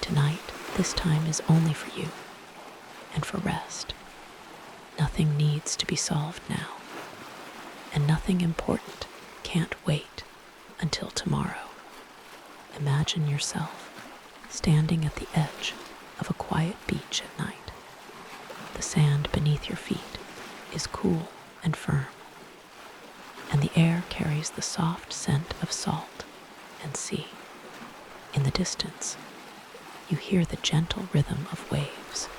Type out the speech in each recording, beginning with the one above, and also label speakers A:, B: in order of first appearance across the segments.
A: Tonight, this time is only for you and for rest. Nothing needs to be solved now, and nothing important can't wait until tomorrow. Imagine yourself standing at the edge of a quiet beach at night. The sand beneath your feet is cool and firm, and the air carries the soft scent of salt and sea. In the distance, you hear the gentle rhythm of waves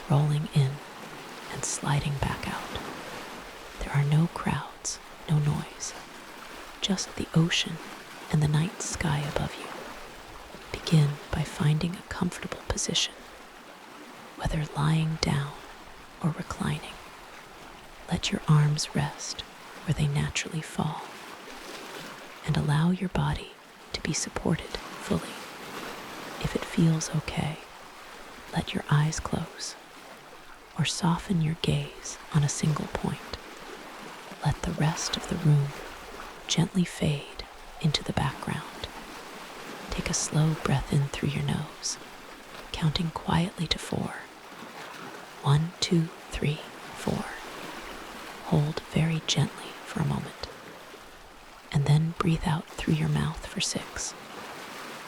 A: rolling in and sliding back out. There are no crowds, no noise, just the ocean and the night sky above you. Begin by finding a comfortable position, whether lying down or reclining. Let your arms rest where they naturally fall, and allow your body to be supported fully. If it feels okay, let your eyes close or soften your gaze on a single point. Let the rest of the room gently fade into the background. Take a slow breath in through your nose, counting quietly to 4. 1, 2, 3, 4. Hold very gently for a moment, and then breathe out through your mouth for 6.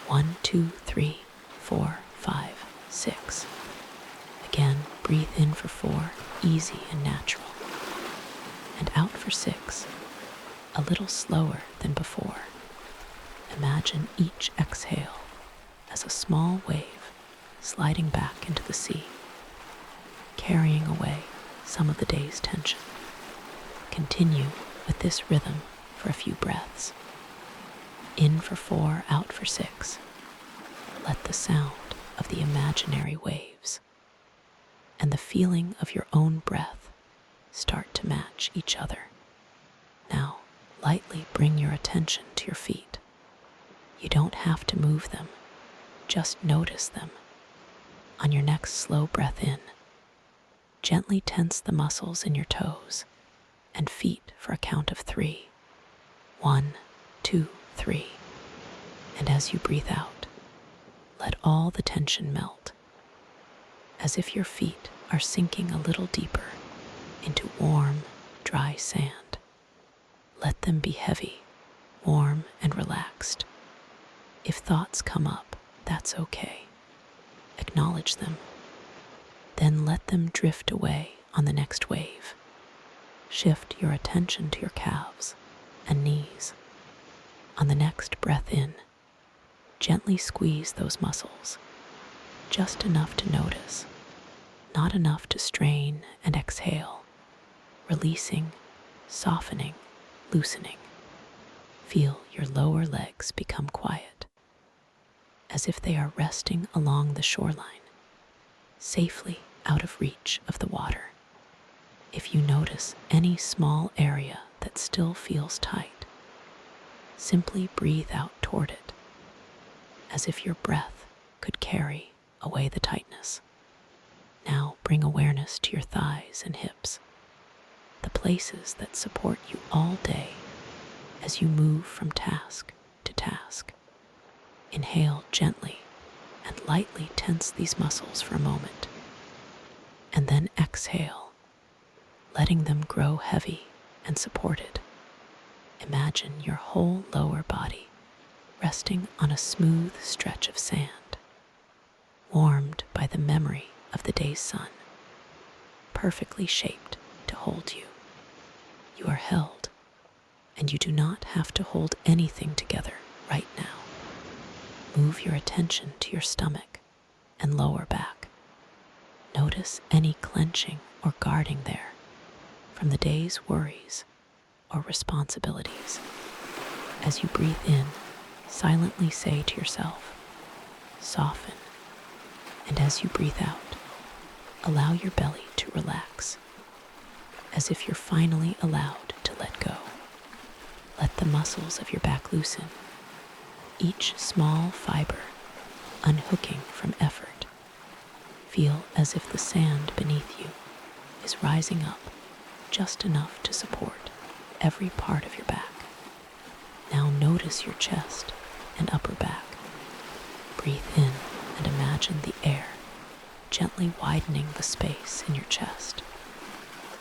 A: 1, 2, 3, 4, 5, 6. Again, breathe in for 4, easy and natural, and out for 6, a little slower than before. Imagine each exhale as a small wave sliding back into the sea, carrying away some of the day's tension. Continue with this rhythm for a few breaths. In for 4, out for 6. Let the sound of the imaginary waves and the feeling of your own breath start to match each other. Now, lightly bring your attention to your feet. You don't have to move them, just notice them. On your next slow breath in, gently tense the muscles in your toes and feet for a count of 3. 1, 2, 3. And as you breathe out, let all the tension melt, as if your feet are sinking a little deeper into warm, dry sand. Let them be heavy, warm, and relaxed. If thoughts come up, that's okay. Acknowledge them. Then let them drift away on the next wave. Shift your attention to your calves and knees. On the next breath in, gently squeeze those muscles, just enough to notice, not enough to strain, and exhale, releasing, softening, loosening. Feel your lower legs become quiet, as if they are resting along the shoreline, safely out of reach of the water. If you notice any small area that still feels tight, simply breathe out toward it, as if your breath could carry away the tightness. Now bring awareness to your thighs and hips, the places that support you all day as you move from task to task. Inhale gently and lightly tense these muscles for a moment, and then exhale, letting them grow heavy and supported. Imagine your whole lower body resting on a smooth stretch of sand, warmed by the memory of the day's sun, perfectly shaped to hold you. You are held, and you do not have to hold anything together right now. Move your attention to your stomach and lower back. Notice any clenching or guarding there from the day's worries or responsibilities. As you breathe in, silently say to yourself, soften. And as you breathe out, allow your belly to relax, as if you're finally allowed to let go. Let the muscles of your back loosen, each small fiber unhooking from effort. Feel as if the sand beneath you is rising up just enough to support every part of your back. Now notice your chest and upper back. Breathe in and imagine imagine the air gently widening the space in your chest,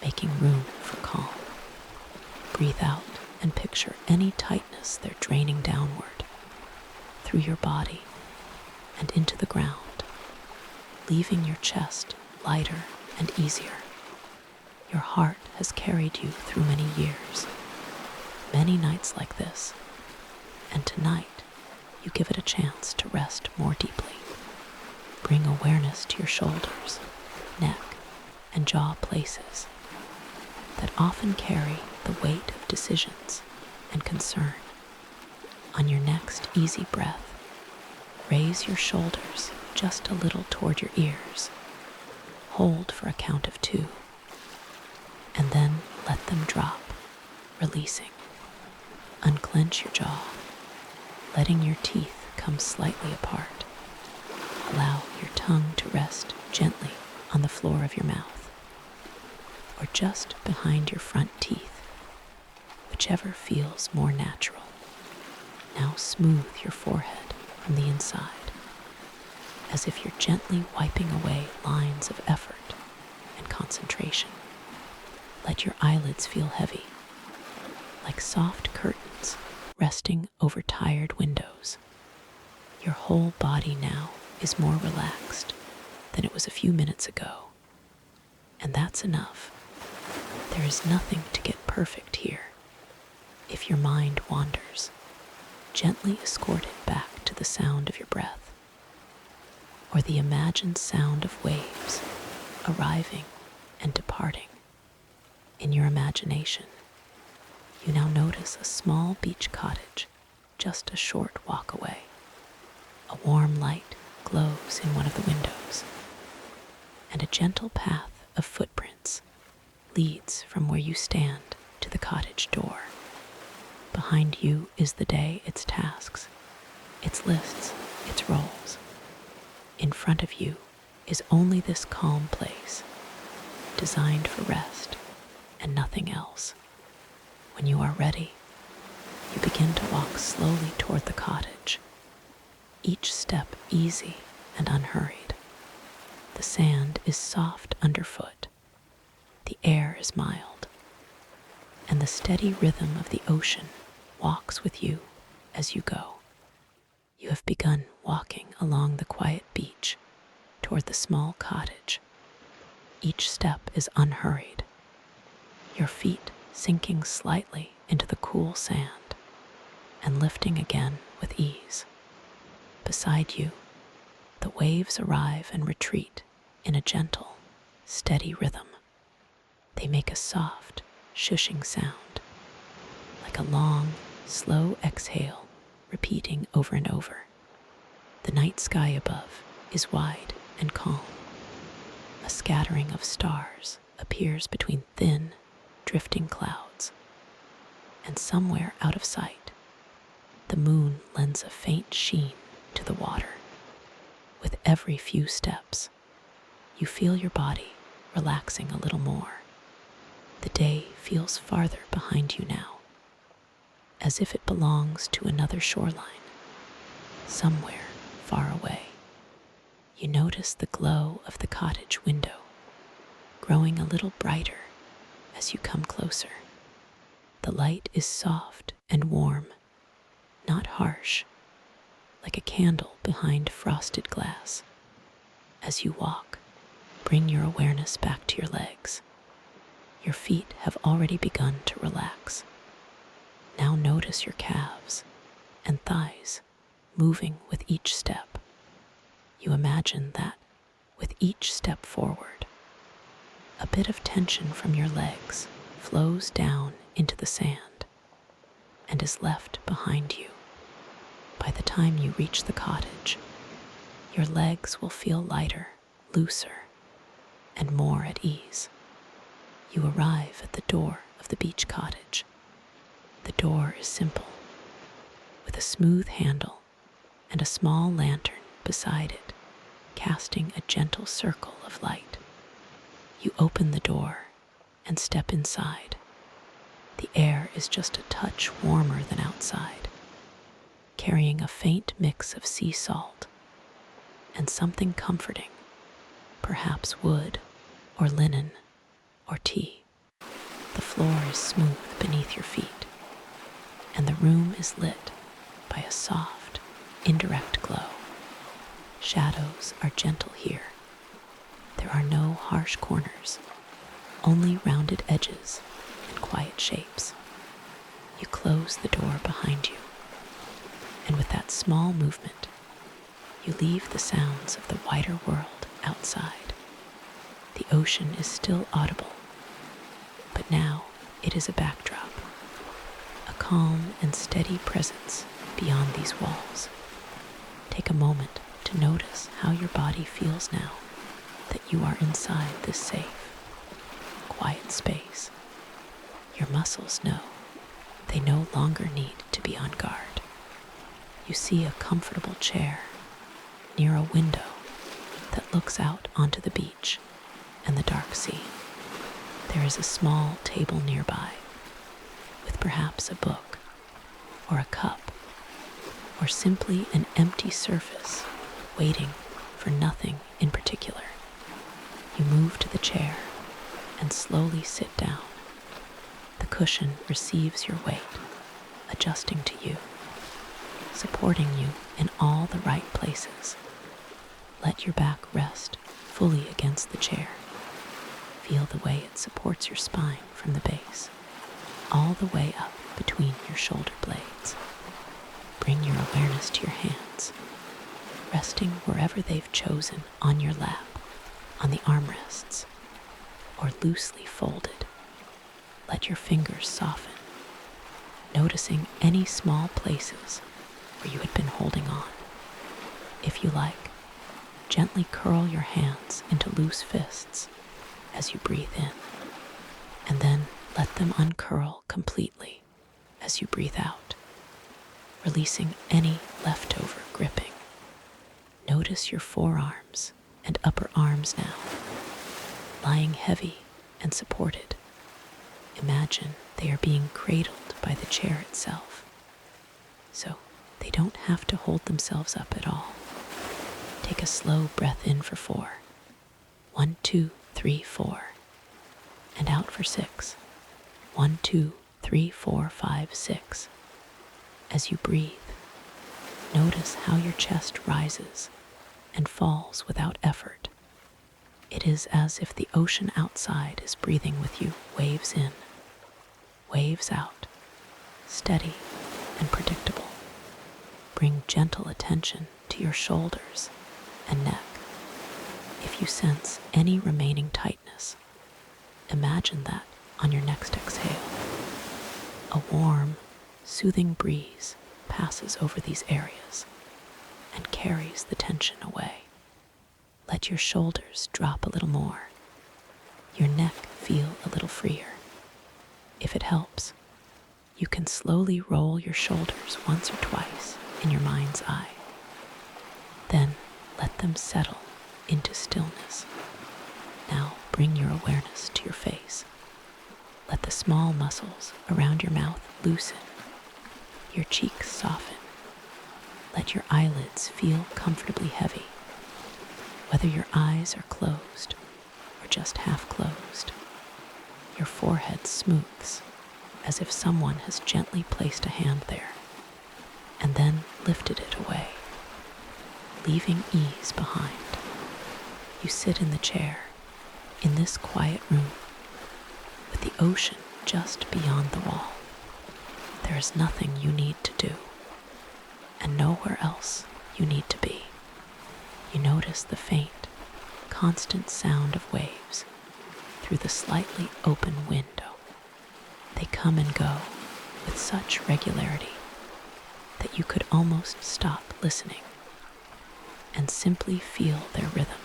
A: making room for calm. Breathe out and picture any tightness there draining downward through your body and into the ground, leaving your chest lighter and easier. Your heart has carried you through many years, many nights like this, and tonight you give it a chance to rest more deeply. Bring awareness to your shoulders, neck, and jaw places that often carry the weight of decisions and concern. On your next easy breath, raise your shoulders just a little toward your ears. Hold for a count of 2, and then let them drop, releasing. Unclench your jaw, letting your teeth come slightly apart. Allow your tongue to rest gently on the floor of your mouth, or just behind your front teeth, whichever feels more natural. Now smooth your forehead from the inside, as if you're gently wiping away lines of effort and concentration. Let your eyelids feel heavy, like soft curtains resting over tired windows. Your whole body now is more relaxed than it was a few minutes ago, and that's enough. There is nothing to get perfect here. If your mind wanders, gently escort it back to the sound of your breath, or the imagined sound of waves arriving and departing. In your imagination, you now notice a small beach cottage just a short walk away. A warm light glows in one of the windows, and a gentle path of footprints leads from where you stand to the cottage door. Behind you is the day, its tasks, its lists, its roles. In front of you is only this calm place, designed for rest and nothing else. When you are ready, you begin to walk slowly toward the cottage, each step easy and unhurried. The sand is soft underfoot, the air is mild, and the steady rhythm of the ocean walks with you as you go. You have begun walking along the quiet beach toward the small cottage. Each step is unhurried, your feet sinking slightly into the cool sand and lifting again with ease. Beside you, the waves arrive and retreat in a gentle, steady rhythm. They make a soft, shushing sound, like a long, slow exhale repeating over and over. The night sky above is wide and calm. A scattering of stars appears between thin, drifting clouds, and somewhere out of sight, the moon lends a faint sheen to the water. With every few steps, you feel your body relaxing a little more. The day feels farther behind you now, as if it belongs to another shoreline, somewhere far away. You notice the glow of the cottage window growing a little brighter as you come closer. The light is soft and warm, not harsh, like a candle behind frosted glass. As you walk, bring your awareness back to your legs. Your feet have already begun to relax. Now notice your calves and thighs moving with each step. You imagine that with each step forward, a bit of tension from your legs flows down into the sand and is left behind you. By the time you reach the cottage, your legs will feel lighter, looser, and more at ease. You arrive at the door of the beach cottage. The door is simple, with a smooth handle and a small lantern beside it, casting a gentle circle of light. You open the door and step inside. The air is just a touch warmer than outside, carrying a faint mix of sea salt and something comforting, perhaps wood or linen or tea. The floor is smooth beneath your feet, and the room is lit by a soft, indirect glow. Shadows are gentle here. There are no harsh corners, only rounded edges and quiet shapes. You close the door behind you, and with that small movement, you leave the sounds of the wider world outside. The ocean is still audible, but now it is a backdrop, a calm and steady presence beyond these walls. Take a moment to notice how your body feels now that you are inside this safe, quiet space. Your muscles know they no longer need to be on guard. You see a comfortable chair near a window that looks out onto the beach and the dark sea. There is a small table nearby with perhaps a book or a cup or simply an empty surface waiting for nothing in particular. You move to the chair and slowly sit down. The cushion receives your weight, adjusting to you, supporting you in all the right places. Let your back rest fully against the chair. Feel the way it supports your spine from the base, all the way up between your shoulder blades. Bring your awareness to your hands, resting wherever they've chosen on your lap, on the armrests, or loosely folded. Let your fingers soften, noticing any small places where you had been holding on. If you like, gently curl your hands into loose fists as you breathe in, and then let them uncurl completely as you breathe out, releasing any leftover gripping. Notice your forearms and upper arms now, lying heavy and supported. Imagine they are being cradled by the chair itself, so they don't have to hold themselves up at all. Take a slow breath in for 4. 1, 2, 3, 4. And out for 6. 1, 2, 3, 4, 5, 6. As you breathe, notice how your chest rises and falls without effort. It is as if the ocean outside is breathing with you, waves in, waves out, steady and predictable. Bring gentle attention to your shoulders and neck. If you sense any remaining tightness, imagine that on your next exhale. A warm, soothing breeze passes over these areas and carries the tension away. Let your shoulders drop a little more, your neck feel a little freer. If it helps, you can slowly roll your shoulders once or twice in your mind's eye. Then let them settle into stillness. Now bring your awareness to your face. Let the small muscles around your mouth loosen, your cheeks soften. Let your eyelids feel comfortably heavy. Whether your eyes are closed or just half closed, your forehead smooths as if someone has gently placed a hand there and then lifted it away, leaving ease behind. You sit in the chair in this quiet room with the ocean just beyond the wall. There is nothing you need to do and nowhere else you need to be. You notice the faint, constant sound of waves through the slightly open window. They come and go with such regularity that you could almost stop listening and simply feel their rhythm.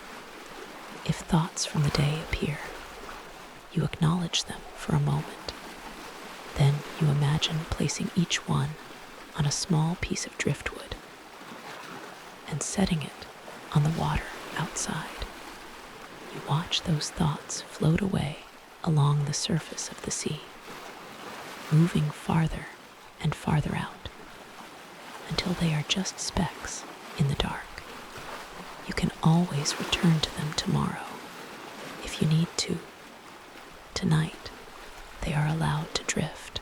A: If thoughts from the day appear, you acknowledge them for a moment. Then you imagine placing each one on a small piece of driftwood and setting it on the water outside. You watch those thoughts float away along the surface of the sea, moving farther and farther out until they are just specks in the dark. You can always return to them tomorrow if you need to. Tonight, they are allowed to drift.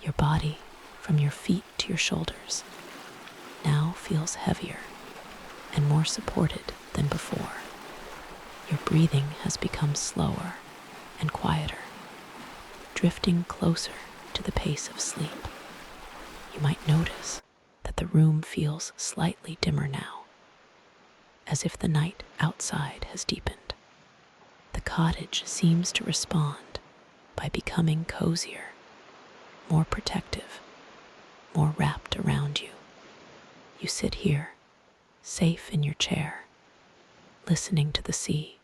A: Your body, from your feet to your shoulders, now feels heavier and more supported than before. Your breathing has become slower and quieter, drifting closer to the pace of sleep. You might notice that the room feels slightly dimmer now, as if the night outside has deepened. The cottage seems to respond by becoming cozier, more protective, more wrapped around you. You sit here, safe in your chair, listening to the sea,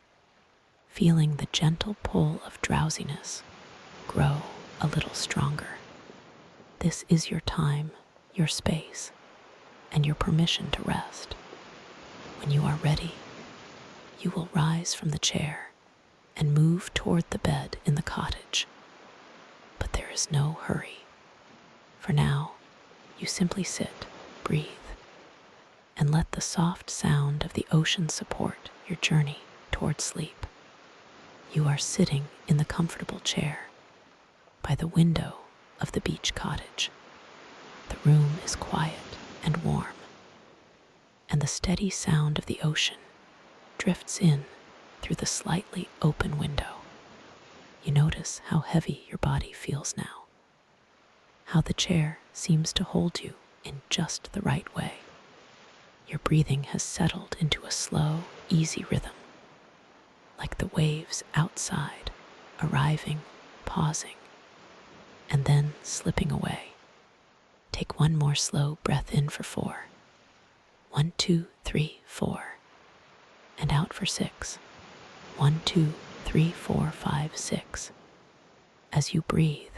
A: feeling the gentle pull of drowsiness grow a little stronger. This is your time, your space, and your permission to rest. When you are ready, you will rise from the chair and move toward the bed in the cottage. But there is no hurry. For now, you simply sit, breathe, and let the soft sound of the ocean support your journey toward sleep. You are sitting in the comfortable chair by the window of the beach cottage. The room is quiet and warm, and the steady sound of the ocean drifts in through the slightly open window. You notice how heavy your body feels now, how the chair seems to hold you in just the right way. Your breathing has settled into a slow, easy rhythm, like the waves outside, arriving, pausing, and then slipping away. Take one more slow breath in for 4. 1, 2, 3, 4. And out for 6. 1, 2, 3, 4, 5, 6. As you breathe,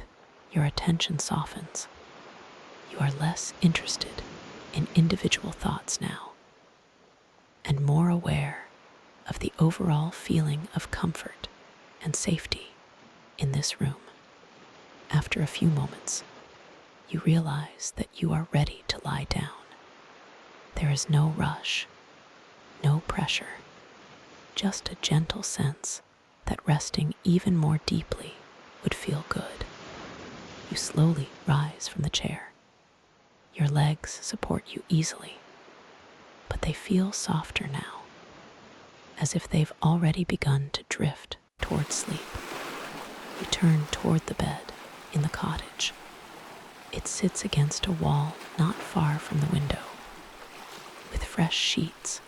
A: your attention softens. You are less interested in individual thoughts now, and more aware of the overall feeling of comfort and safety in this room. After a few moments, you realize that you are ready to lie down. There is no rush, no pressure, just a gentle sense that resting even more deeply would feel good. You slowly rise from the chair. Your legs support you easily, but they feel softer now, as if they've already begun to drift toward sleep. You turn toward the bed in the cottage. It sits against a wall not far from the window, with fresh sheets,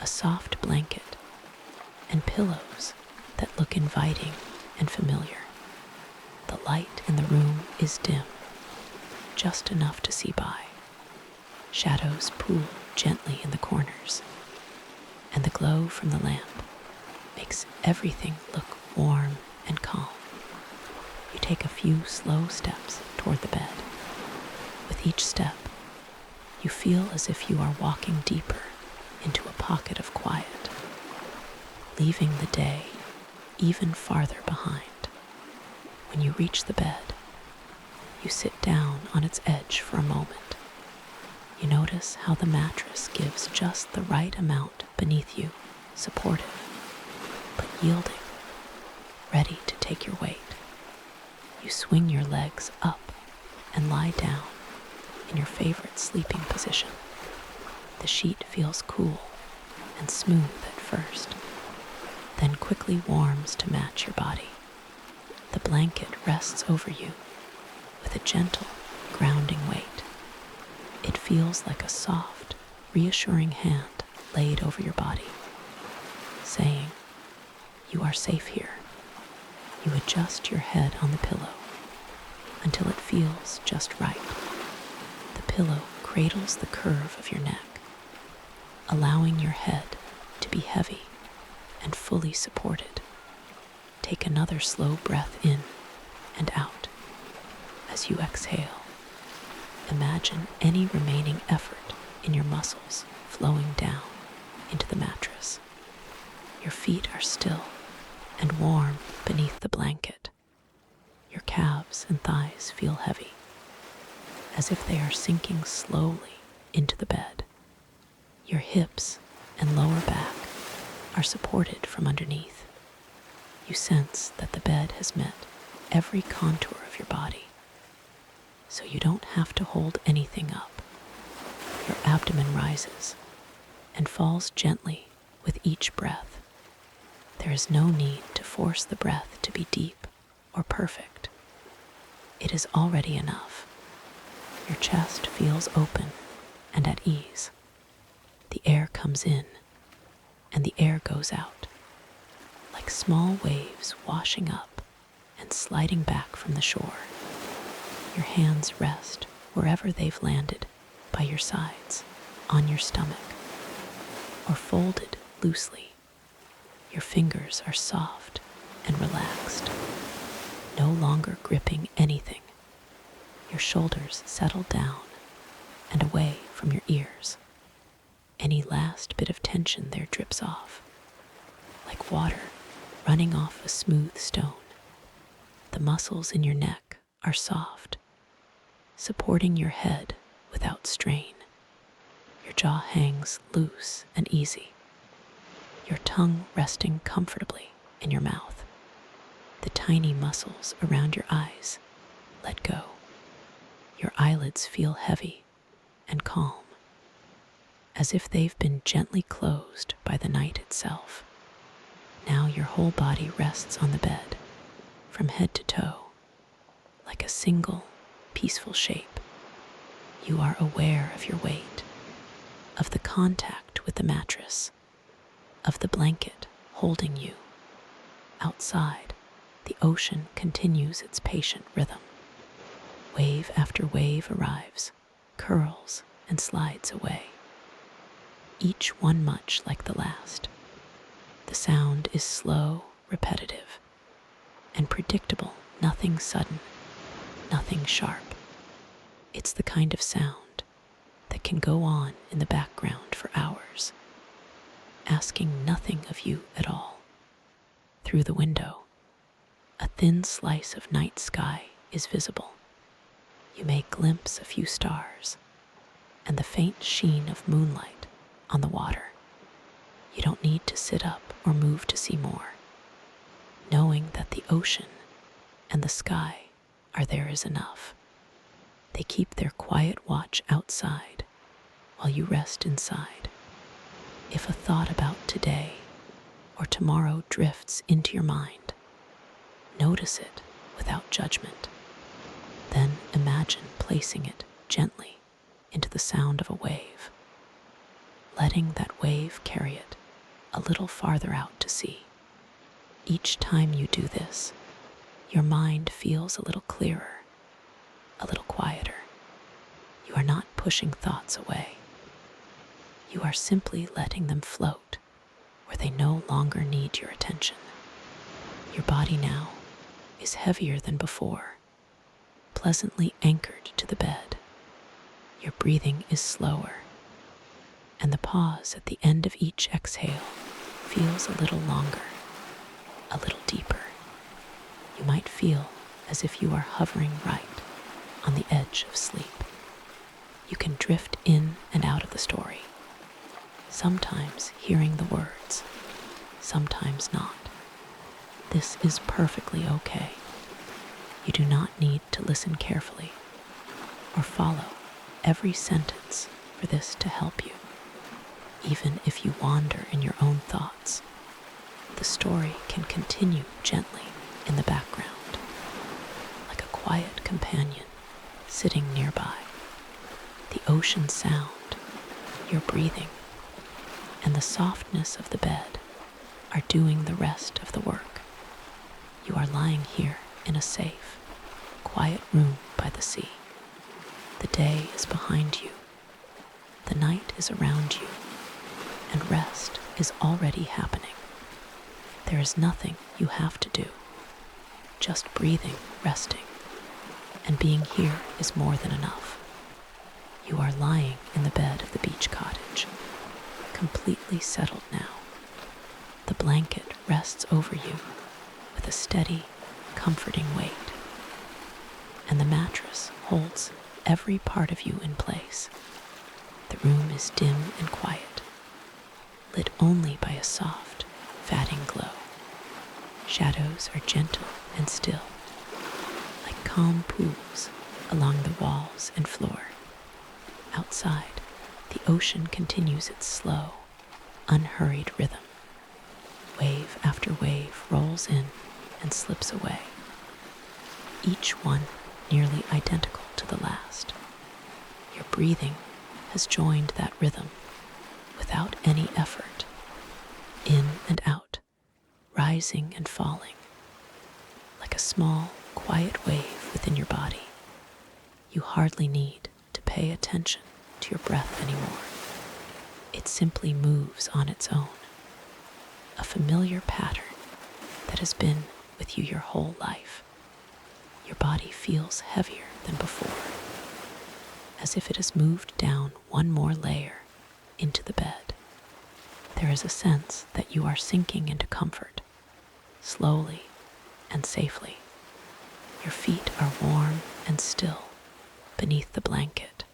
A: a soft blanket, and pillows that look inviting and familiar. The light in the room is dim, just enough to see by. Shadows pool gently in the corners, and the glow from the lamp makes everything look warm and calm. You take a few slow steps toward the bed. With each step, you feel as if you are walking deeper into a pocket of quiet, leaving the day even farther behind. When you reach the bed, you sit down on its edge for a moment. You notice how the mattress gives just the right amount beneath you, supportive, but yielding, ready to take your weight. You swing your legs up and lie down in your favorite sleeping position. The sheet feels cool and smooth at first, then quickly warms to match your body. The blanket rests over you with a gentle, grounding weight. It feels like a soft, reassuring hand laid over your body, saying, "You are safe here." You adjust your head on the pillow until it feels just right. The pillow cradles the curve of your neck, allowing your head to be heavy and fully supported. Take another slow breath in and out. As you exhale, imagine any remaining effort in your muscles flowing down into the mattress. Your feet are still and warm beneath the blanket. Your calves and thighs feel heavy, as if they are sinking slowly into the bed. Your hips and lower back are supported from underneath. You sense that the bed has met every contour of your body, so you don't have to hold anything up. Your abdomen rises and falls gently with each breath. There is no need to force the breath to be deep or perfect. It is already enough. Your chest feels open and at ease. The air comes in and the air goes out, like small waves washing up and sliding back from the shore. Your hands rest wherever they've landed, by your sides, on your stomach, or folded loosely. Your fingers are soft and relaxed, no longer gripping anything. Your shoulders settle down and away from your ears. Any last bit of tension there drips off, like water running off a smooth stone. The muscles in your neck are soft, supporting your head without strain. Your jaw hangs loose and easy, your tongue resting comfortably in your mouth. The tiny muscles around your eyes let go. Your eyelids feel heavy and calm, as if they've been gently closed by the night itself. Now your whole body rests on the bed, from head to toe, like a single, peaceful shape. You are aware of your weight, of the contact with the mattress, of the blanket holding you. Outside, the ocean continues its patient rhythm. Wave after wave arrives, curls, and slides away, each one much like the last. The sound is slow, repetitive, and predictable, nothing sudden, nothing sharp. It's the kind of sound that can go on in the background for hours, asking nothing of you at all. Through the window, a thin slice of night sky is visible. You may glimpse a few stars and the faint sheen of moonlight on the water. You don't need to sit up or move to see more. Knowing that the ocean and the sky are there is enough. They keep their quiet watch outside while you rest inside. If a thought about today or tomorrow drifts into your mind, notice it without judgment. Then imagine placing it gently into the sound of a wave, letting that wave carry it a little farther out to sea. Each time you do this, your mind feels a little clearer, a little quieter. You are not pushing thoughts away. You are simply letting them float where they no longer need your attention. Your body now is heavier than before, pleasantly anchored to the bed. Your breathing is slower, and the pause at the end of each exhale feels a little longer, a little deeper. You might feel as if you are hovering right on the edge of sleep. You can drift in and out of the story, sometimes hearing the words, sometimes not. This is perfectly okay. You do not need to listen carefully or follow every sentence for this to help you. Even if you wander in your own thoughts, the story can continue gently in the background, like a quiet companion sitting nearby. The ocean sound, your breathing, and the softness of the bed are doing the rest of the work. You are lying here in a safe, quiet room by the sea. The day is behind you. The night is around you, and rest is already happening. There is nothing you have to do. Just breathing, resting, and being here is more than enough. You are lying in the bed of the beach cottage, completely settled now. The blanket rests over you with a steady, comforting weight, and the mattress holds every part of you in place. The room is dim and quiet. lit only by a soft, fatting glow. Shadows are gentle and still, like calm pools along the walls and floor. Outside, the ocean continues its slow, unhurried rhythm. Wave after wave rolls in and slips away, each one nearly identical to the last. Your breathing has joined that rhythm without any effort, in and out, rising and falling, like a small, quiet wave within your body. You hardly need to pay attention to your breath anymore. It simply moves on its own, a familiar pattern that has been with you your whole life. Your body feels heavier than before, as if it has moved down one more layer into the bed. There is a sense that you are sinking into comfort, slowly and safely. Your feet are warm and still beneath the blanket.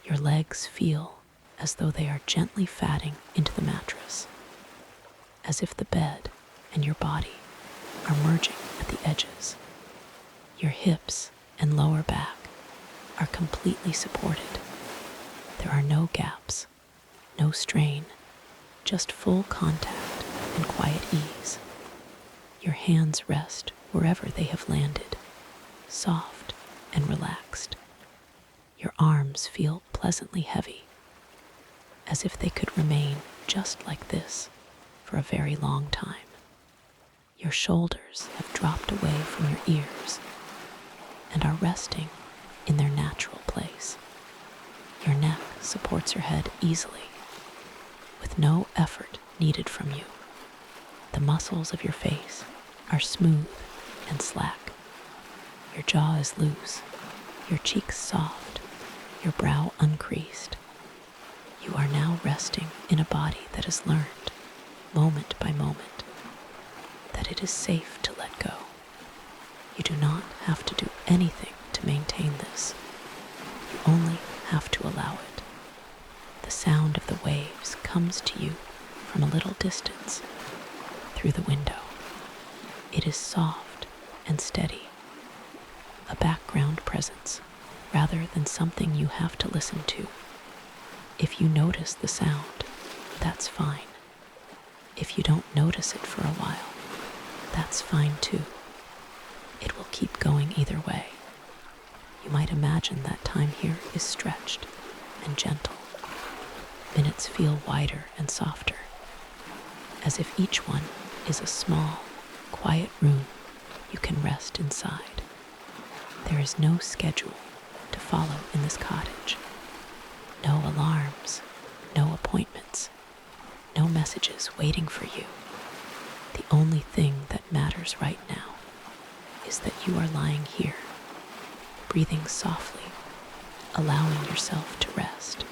A: Your legs feel as though they are gently fatting into the mattress, as if the bed and your body are merging at the edges. Your hips and lower back are completely supported. There are no gaps, no strain, just full contact and quiet ease. Your hands rest wherever they have landed, soft and relaxed. Your arms feel pleasantly heavy, as if they could remain just like this for a very long time. Your shoulders have dropped away from your ears and are resting in their natural place. Your neck supports your head easily, with no effort needed from you. The muscles of your face are smooth and slack. Your jaw is loose, your cheeks soft, your brow uncreased. You are now resting in a body that has learned, moment by moment, that it is safe to let go. You do not have to do anything to maintain this. You only have to allow it. The sound of the waves comes to you from a little distance through the window. It is soft and steady, a background presence rather than something you have to listen to. If you notice the sound, that's fine. If you don't notice it for a while, that's fine too. It will keep going either way. You might imagine that time here is stretched and gentle. Minutes feel wider and softer, as if each one is a small, quiet room you can rest inside. There is no schedule to follow in this cottage. No alarms, no appointments, no messages waiting for you. The only thing that matters right now is that you are lying here, breathing softly, allowing yourself to rest.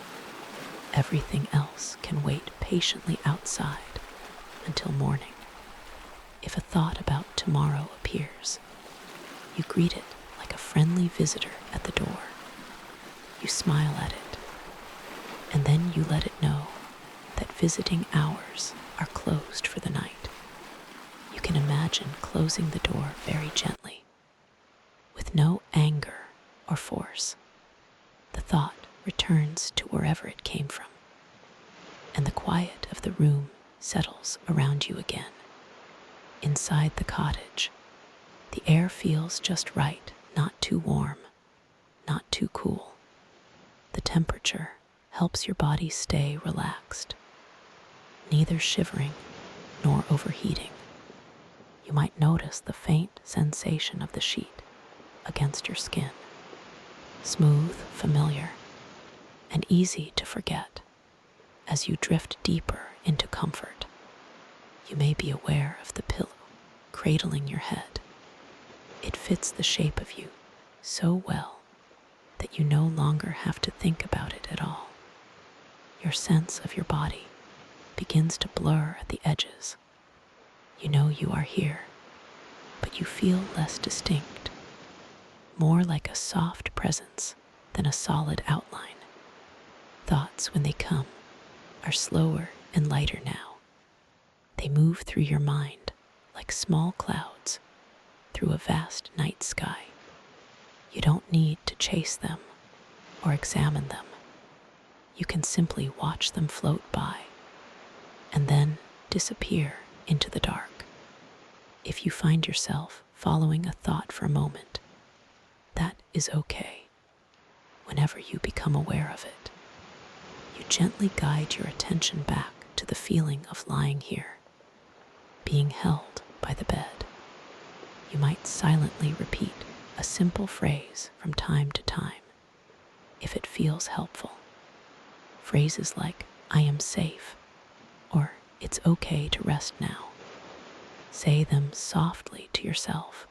A: Everything else can wait patiently outside until morning. If a thought about tomorrow appears, you greet it like a friendly visitor at the door. You smile at it, and then you let it know that visiting hours are closed for the night. You can imagine closing the door very gently, with no anger or force. The thought returns to wherever it came from, and the quiet of the room settles around you again. Inside the cottage, the air feels just right, not too warm, not too cool. The temperature helps your body stay relaxed, neither shivering nor overheating. You might notice the faint sensation of the sheet against your skin, smooth, familiar, and easy to forget as you drift deeper into comfort. You may be aware of the pillow cradling your head. It fits the shape of you so well that you no longer have to think about it at all. Your sense of your body begins to blur at the edges. You know you are here, but you feel less distinct, more like a soft presence than a solid outline. Thoughts, when they come, are slower and lighter now. They move through your mind like small clouds through a vast night sky. You don't need to chase them or examine them. You can simply watch them float by and then disappear into the dark. If you find yourself following a thought for a moment, that is okay. Whenever you become aware of it, you gently guide your attention back to the feeling of lying here, being held by the bed. You might silently repeat a simple phrase from time to time, if it feels helpful. Phrases like, "I am safe," or "It's okay to rest now." Say them softly to yourself,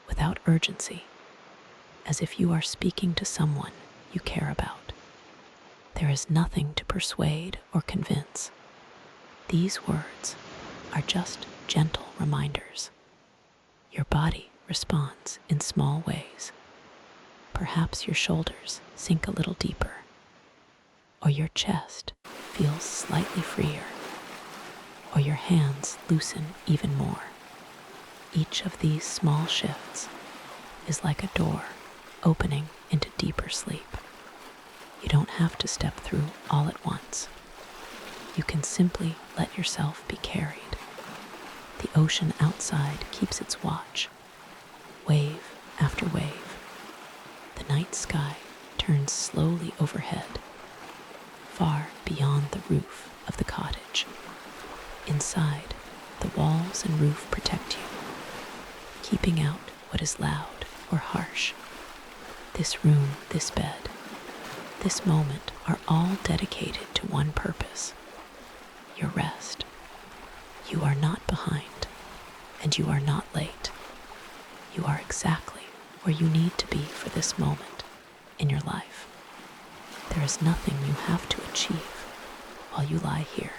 A: without urgency, as if you are speaking to someone you care about. There is nothing to persuade or convince. These words are just gentle reminders. Your body responds in small ways. Perhaps your shoulders sink a little deeper, or your chest feels slightly freer, or your hands loosen even more. Each of these small shifts is like a door opening into deeper sleep. You don't have to step through all at once. You can simply let yourself be carried. The ocean outside keeps its watch, wave after wave. The night sky turns slowly overhead, far beyond the roof of the cottage. Inside, the walls and roof protect you, keeping out what is loud or harsh. This room, this bed, this moment are all dedicated to one purpose: your rest. You are not behind, and you are not late. You are exactly where you need to be for this moment in your life. There is nothing you have to achieve while you lie here,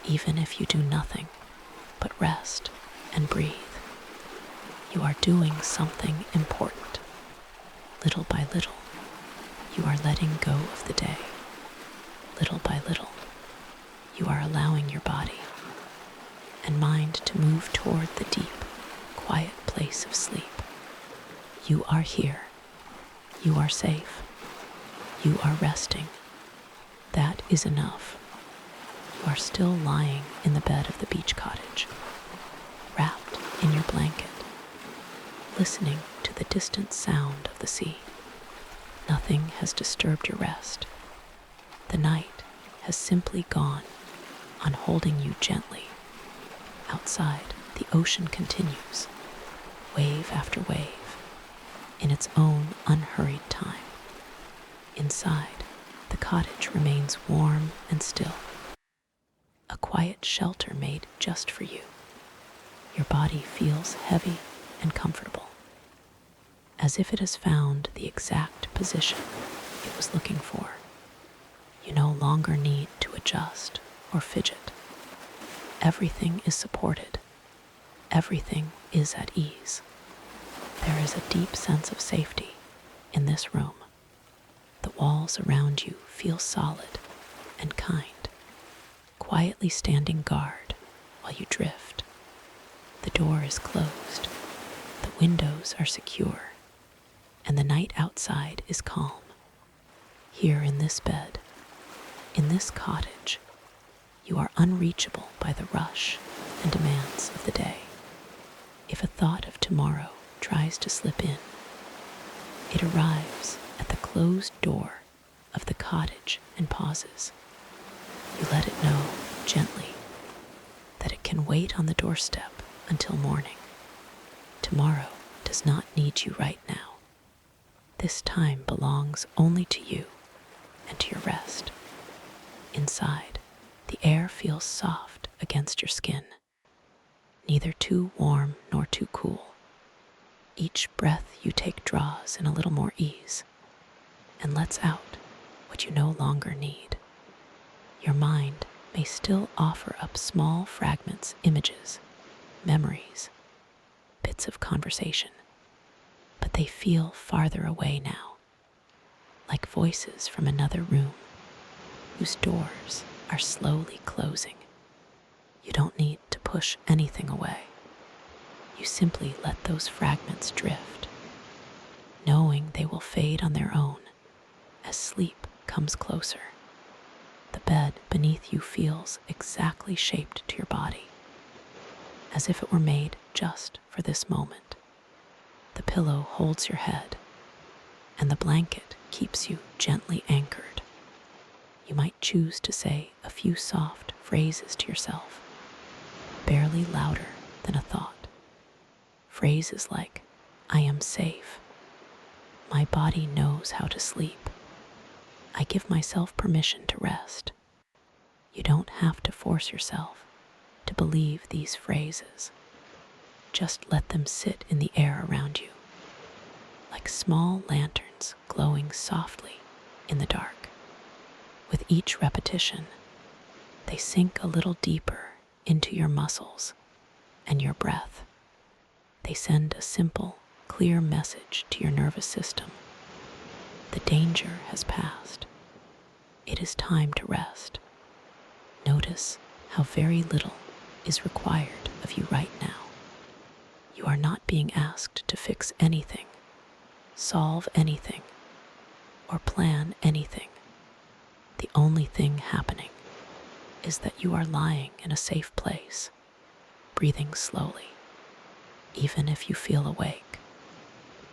A: even if you do nothing but rest and breathe. You are doing something important. Little by little, you are letting go of the day. Little by little, you are allowing your body and mind to move toward the deep, quiet place of sleep. You are here. You are safe. You are resting. That is enough. You are still lying in the bed of the beach cottage, wrapped in your blanket, listening to the distant sound of the sea. Nothing has disturbed your rest. The night has simply gone on holding you gently. Outside, the ocean continues, wave after wave, in its own unhurried time. Inside, the cottage remains warm and still, a quiet shelter made just for you. Your body feels heavy and comfortable, as if it has found the exact position it was looking for. You no longer need to adjust or fidget. Everything is supported. Everything is at ease. There is a deep sense of safety in this room. The walls around you feel solid and kind, quietly standing guard while you drift. The door is closed. The windows are secure, and the night outside is calm. Here in this bed, in this cottage, you are unreachable by the rush and demands of the day. If a thought of tomorrow tries to slip in, it arrives at the closed door of the cottage and pauses. You let it know gently that it can wait on the doorstep until morning. Tomorrow does not need you right now. This time belongs only to you and to your rest. Inside, the air feels soft against your skin, neither too warm nor too cool. Each breath you take draws in a little more ease and lets out what you no longer need. Your mind may still offer up small fragments, images, memories, bits of conversation, but they feel farther away now, like voices from another room whose doors are slowly closing. You don't need to push anything away. You simply let those fragments drift, knowing they will fade on their own as sleep comes closer. The bed beneath you feels exactly shaped to your body, as if it were made just for this moment. The pillow holds your head, and the blanket keeps you gently anchored. You might choose to say a few soft phrases to yourself, barely louder than a thought. Phrases like, "I am safe. My body knows how to sleep. I give myself permission to rest." You don't have to force yourself to believe these phrases. Just let them sit in the air around you, like small lanterns glowing softly in the dark. With each repetition, they sink a little deeper into your muscles and your breath. They send a simple, clear message to your nervous system. The danger has passed. It is time to rest. Notice how very little is required of you right now. You are not being asked to fix anything, solve anything, or plan anything. The only thing happening is that you are lying in a safe place, breathing slowly. Even if you feel awake,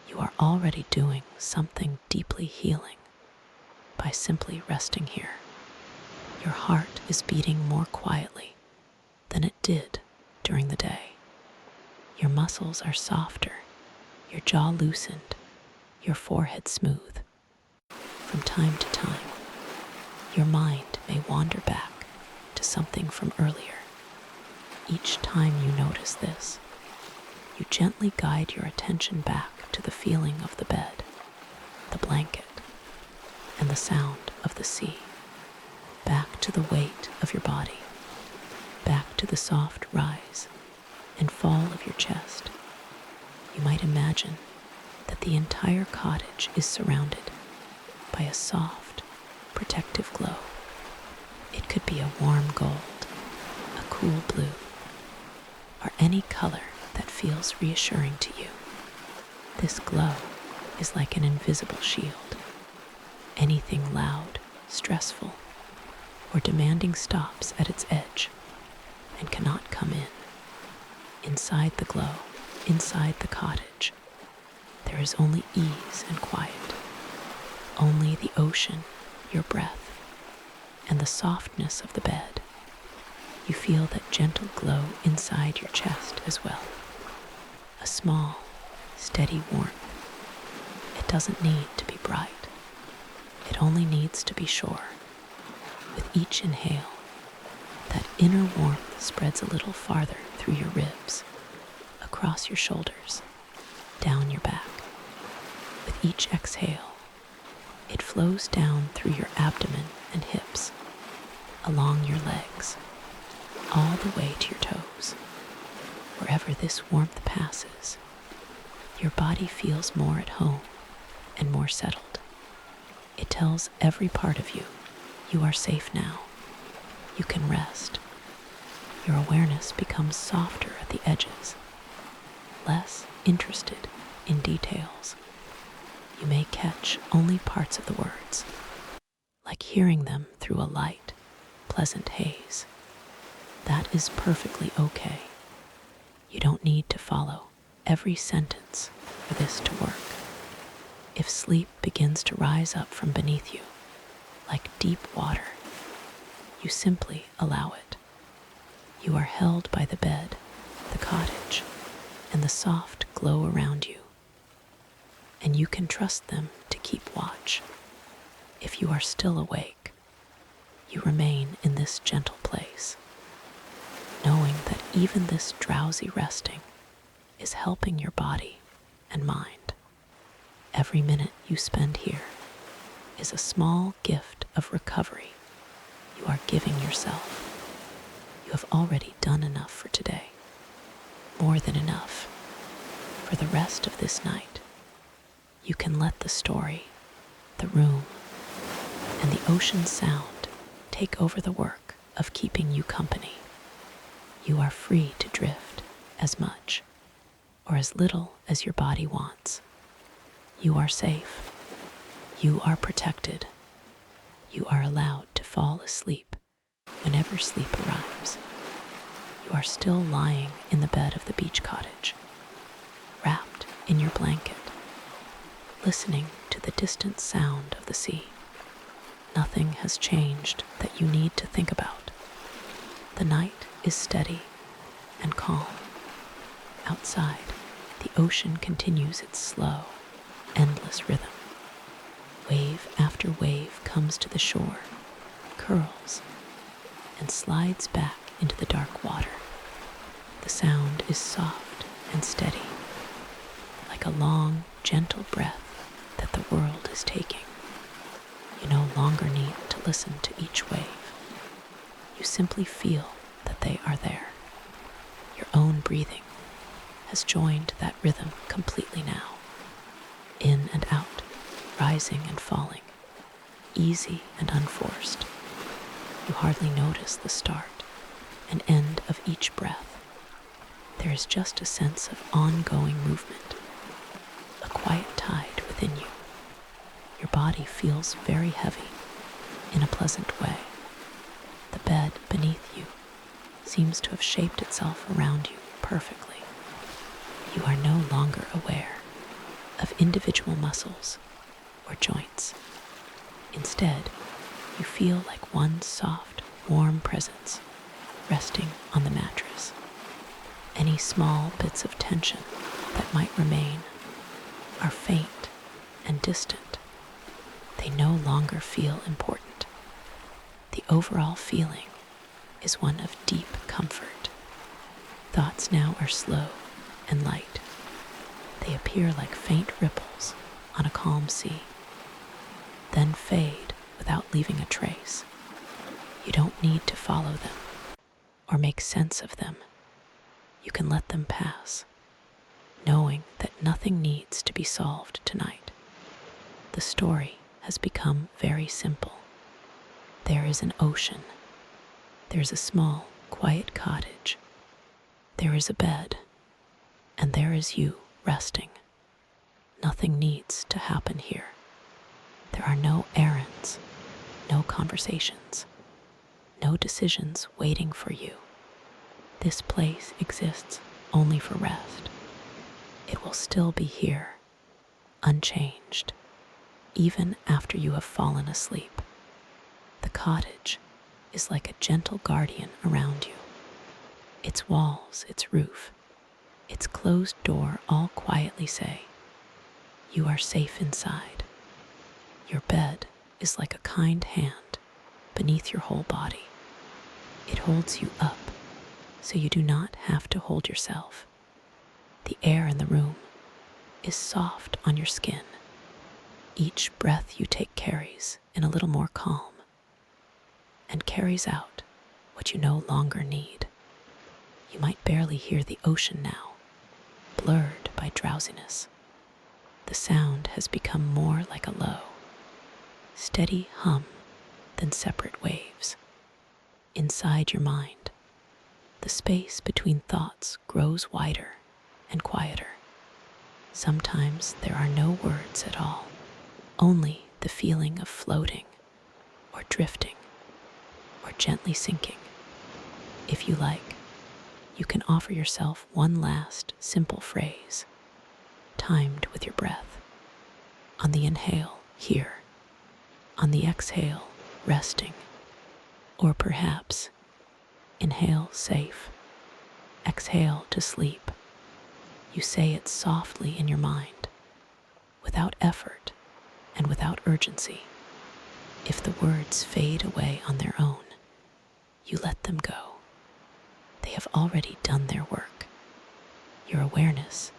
A: you are already doing something deeply healing by simply resting here. Your heart is beating more quietly than it did during the day. Your muscles are softer, your jaw loosened, your forehead smooth. From time to time, your mind may wander back to something from earlier. Each time you notice this, you gently guide your attention back to the feeling of the bed, the blanket, and the sound of the sea. Back to the weight of your body, back to the soft rise and fall of your chest. You might imagine that the entire cottage is surrounded by a soft, protective glow. It could be a warm gold, a cool blue, or any color that feels reassuring to you. This glow is like an invisible shield. Anything loud, stressful, or demanding stops at its edge and cannot come in. Inside the glow, inside the cottage, there is only ease and quiet. Only the ocean, your breath, and the softness of the bed. You feel that gentle glow inside your chest as well. A small, steady warmth. It doesn't need to be bright. It only needs to be sure. With each inhale, that inner warmth spreads a little farther through your ribs, across your shoulders, down your back. With each exhale, it flows down through your abdomen and hips, along your legs, all the way to your toes. Wherever this warmth passes, your body feels more at home and more settled. It tells every part of you, you are safe now. You can rest. Your awareness becomes softer at the edges, less interested in details. You may catch only parts of the words, like hearing them through a light, pleasant haze. That is perfectly okay. You don't need to follow every sentence for this to work. If sleep begins to rise up from beneath you, like deep water, you simply allow it. You are held by the bed, the cottage, and the soft glow around you, and you can trust them to keep watch. If you are still awake, you remain in this gentle place, knowing that even this drowsy resting is helping your body and mind. Every minute you spend here is a small gift of recovery you are giving yourself. You have already done enough for today, more than enough. For the rest of this night, you can let the story, the room, and the ocean sound take over the work. of keeping you company. You are free to drift as much or as little as your body wants. You are safe. You are protected. You are allowed to fall asleep whenever sleep arrives. You are still lying in the bed of the beach cottage, wrapped in your blanket, listening to the distant sound of the sea. Nothing has changed that you need to think about. The night is steady and calm. Outside, the ocean continues its slow, endless rhythm. Wave after wave comes to the shore, curls, and slides back into the dark water. The sound is soft and steady, like a long, gentle breath that the world is taking. You no longer need to listen to each wave. You simply feel that they are there. Your own breathing has joined that rhythm completely now. In and out, rising and falling, easy and unforced. You hardly notice the start and end of each breath. There is just a sense of ongoing movement, a quiet tide within you. Your body feels very heavy in a pleasant way. The bed beneath you seems to have shaped itself around you perfectly. You are no longer aware of individual muscles or joints. Instead, you feel like one soft, warm presence resting on the mattress. Any small bits of tension that might remain are faint and distant. They no longer feel important. The overall feeling is one of deep comfort. Thoughts now are slow and light. They appear like faint ripples on a calm sea, then fade without leaving a trace. You don't need to follow them or make sense of them. You can let them pass, knowing that nothing needs to be solved tonight. The story has become very simple. There is an ocean. There's a small, quiet cottage. There is a bed. And there is you resting. Nothing needs to happen here. There are no errands, no conversations, no decisions waiting for you. This place exists only for rest. It will still be here, unchanged, even after you have fallen asleep. The cottage is like a gentle guardian around you. Its walls, its roof, its closed door all quietly say, "You are safe inside." Your bed is like a kind hand beneath your whole body. It holds you up so you do not have to hold yourself. The air in the room is soft on your skin. Each breath you take carries in a little more calm and carries out what you no longer need. You might barely hear the ocean now, blurred by drowsiness. The sound has become more like a low, steady hum than separate waves. Inside your mind, the space between thoughts grows wider and quieter. Sometimes there are no words at all, only the feeling of floating or drifting or gently sinking. If you like, you can offer yourself one last simple phrase, timed with your breath. On the inhale, here. On the exhale, resting. Or perhaps, inhale safe, exhale to sleep. You say it softly in your mind, without effort and without urgency. If the words fade away on their own, you let them go. They have already done their work. Your awareness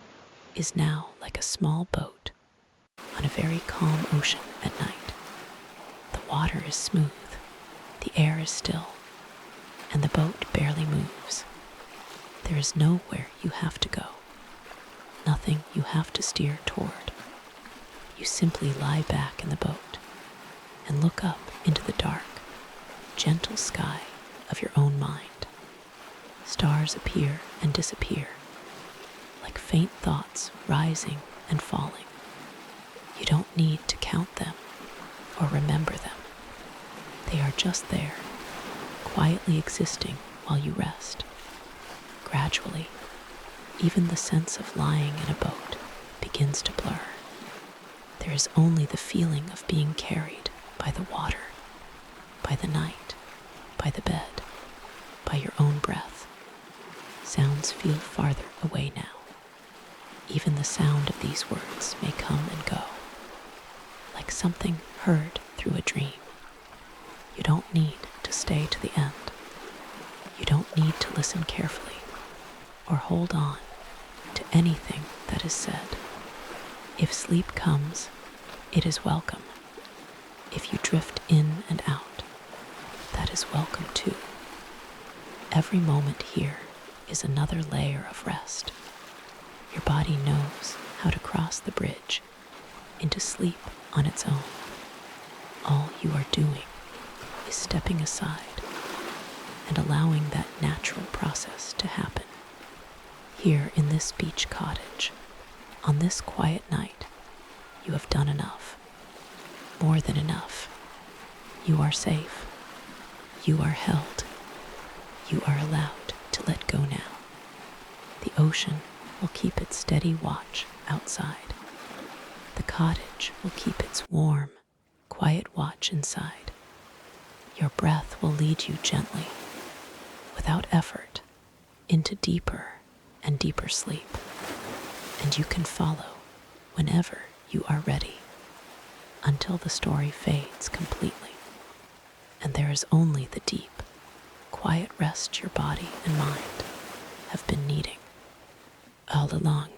A: is now like a small boat on a very calm ocean at night. The water is smooth, the air is still, and the boat barely moves. There is nowhere you have to go, nothing you have to steer toward. You simply lie back in the boat and look up into the dark, gentle sky of your own mind. Stars appear and disappear, like faint thoughts rising and falling. You don't need to count them or remember them. They are just there, quietly existing while you rest. Gradually, even the sense of lying in a boat begins to blur. There is only the feeling of being carried by the water, by the night, by the bed, by your own breath. Sounds feel farther away now. Even the sound of these words may come and go, like something heard through a dream. You don't need to stay to the end. You don't need to listen carefully or hold on to anything that is said. If sleep comes, it is welcome. If you drift in and out, that is welcome too. Every moment here is another layer of rest. Your body knows how to cross the bridge into sleep on its own. All you are doing is stepping aside and allowing that natural process to happen. Here in this beach cottage, on this quiet night, you have done enough. More than enough. You are safe. You are held. You are allowed to let go now. The ocean will keep its steady watch outside. The cottage will keep its warm, quiet watch inside. Your breath will lead you gently, without effort, into deeper and deeper sleep. And you can follow whenever you are ready, until the story fades completely, and there is only the deep, quiet rest your body and mind have been needing all along.